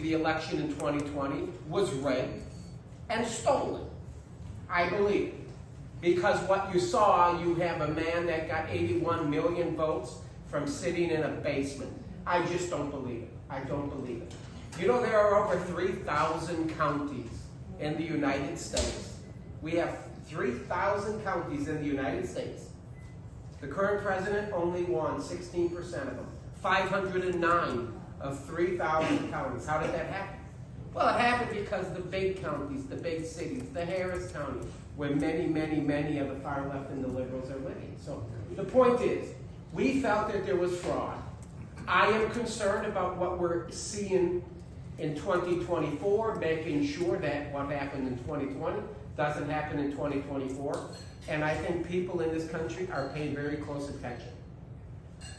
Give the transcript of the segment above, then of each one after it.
the election in 2020 was rigged and stolen. I believe it. Because what you saw, you have a man that got 81 million votes from sitting in a basement. I just don't believe it. I don't believe it. You know, there are over 3,000 counties in the United States. We have 3,000 counties in the United States. The current president only won 16% of them. 509 of 3,000 counties. How did that happen? Well, it happened because the big counties, the big cities, the Harris County, where many, many, many of the far left and the liberals are living. So the point is, we felt that there was fraud. I am concerned about what we're seeing in 2024, making sure that what happened in 2020 doesn't happen in 2024. And I think people in this country are paying very close attention.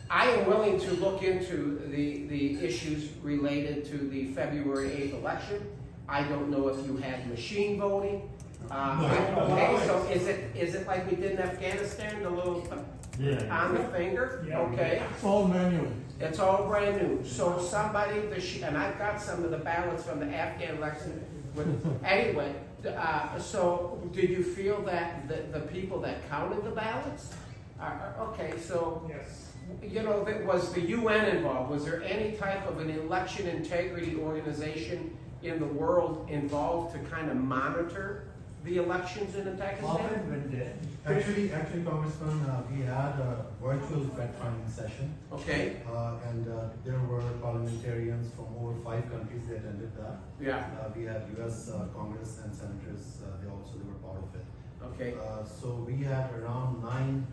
I am willing to look into the issues related to the February 8th election. I don't know if you had machine voting. Okay, so is it like we did in Afghanistan, the little on the finger? Yeah. Okay. It's all manual. It's all brand new. So somebody, and I've got some of the ballots from the Afghan election. Anyway, so did you feel that the people that counted the ballots? Okay, so. Yes. You know, was the UN involved? Was there any type of an election integrity organization in the world involved to kind of monitor the elections in Pakistan? Actually, Congressman, we had a virtual fact-finding session. Okay. And there were parliamentarians from over 5 countries that attended that. Yeah. We had U.S. Congress and senators. They were part of it. Okay. So we had around 9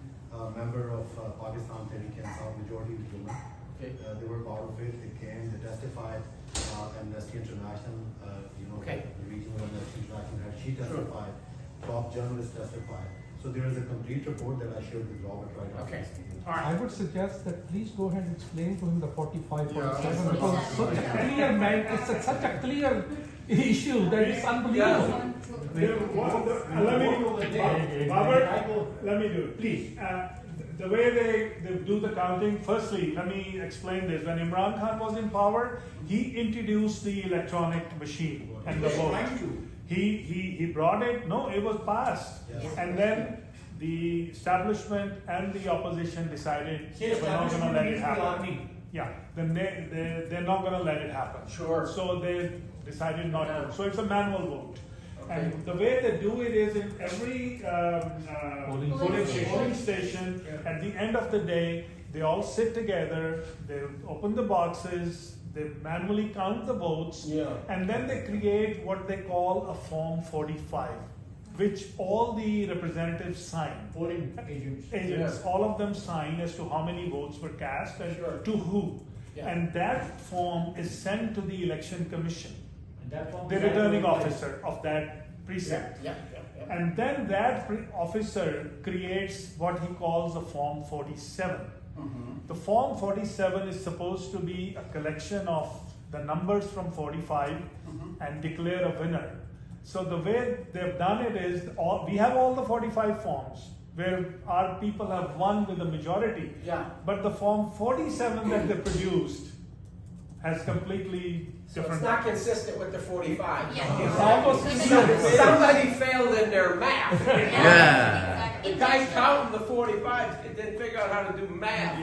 member of Pakistan Tehreek-e-Insaf, majority women. Okay. They were part of it. They came, they testified. Amnesty International, okay. The regional Amnesty International head, she testified. Top journalists testified. So there is a complete report that I shared with Robert right after this meeting. All right. I would suggest that please go ahead and explain to him the 45, 47, Yeah. because it's such a clear, it's such a clear issue that it's unbelievable. Let me do it, please. The way they do the counting, firstly, let me explain this. When Imran Khan was in power, he introduced the electronic machine and the vote. He brought it, no, it was passed. Yes. And then the establishment and the opposition decided we're not going to let it happen. Yeah, then they're not going to let it happen. Sure. So they decided not to. So it's a manual vote. Okay. And the way they do it is in every polling station, at the end of the day, they all sit together, they open the boxes, they manually count the votes, and then they create what they call a Form 45, which all the representatives sign. Polling agents. All of them sign as to how many votes were cast and to who. Yeah. And that form is sent to the Election Commission, the returning officer of that precinct. Yeah. And then that officer creates what he calls a Form 47. The Form 47 is supposed to be a collection of the numbers from 45 and declare a winner. So the way they've done it is, we have all the 45 forms where our people have won with a majority. Yeah. But the Form 47 that they produced has completely So different. it's not consistent with the 45. Yeah. Somebody failed in their math. Yeah. The guy counting the 45 didn't figure out how to do math.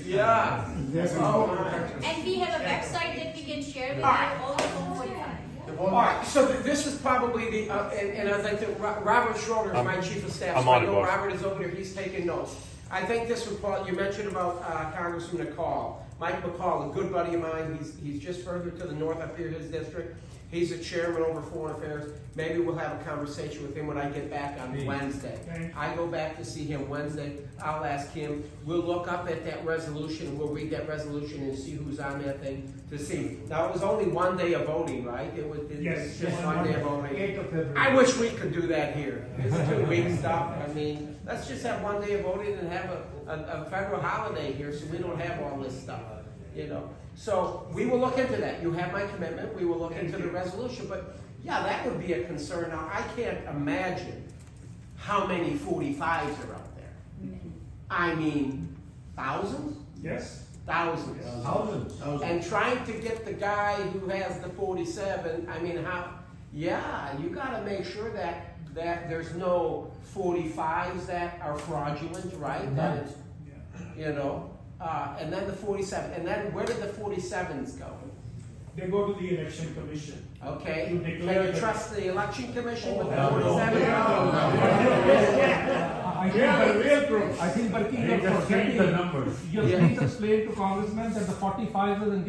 Yeah. And we have a website that we can share with you, all the Form 45. All right, so this is probably the, and I'd like to, Robert Schroeder is my chief of staff, so I know Robert is over there, he's taking notes. I think this was, you mentioned about Congressman McCall. Mike McCall, a good buddy of mine, he's just further to the north up here, his district. He's a chairman over foreign affairs. Maybe we'll have a conversation with him when I get back on Wednesday. I go back to see him Wednesday. I'll ask him. We'll look up at that resolution. We'll read that resolution and see who's on that thing to see. Now, it was only 1 day of voting, right? It was just 1 day of voting. I wish we could do that here. This 2-week stuff. I mean, let's just have 1 day of voting and have a federal holiday here so we don't have all this stuff, you know. So we will look into that. You have my commitment. We will look into the resolution. But yeah, that would be a concern. Now, I can't imagine how many 45s are out there. I mean, thousands? Yes. Thousands. Thousands. And trying to get the guy who has the 47, I mean, you gotta make sure that there's no 45s that are fraudulent, right? That it's, and then the 47, and then where did the 47s go? They go to the election commission. Okay, You can declare you that- trust the election commission with the no, 47? I think Barki, He you're just changed the forgetting. numbers. You have please explain to congressmen that the 45s and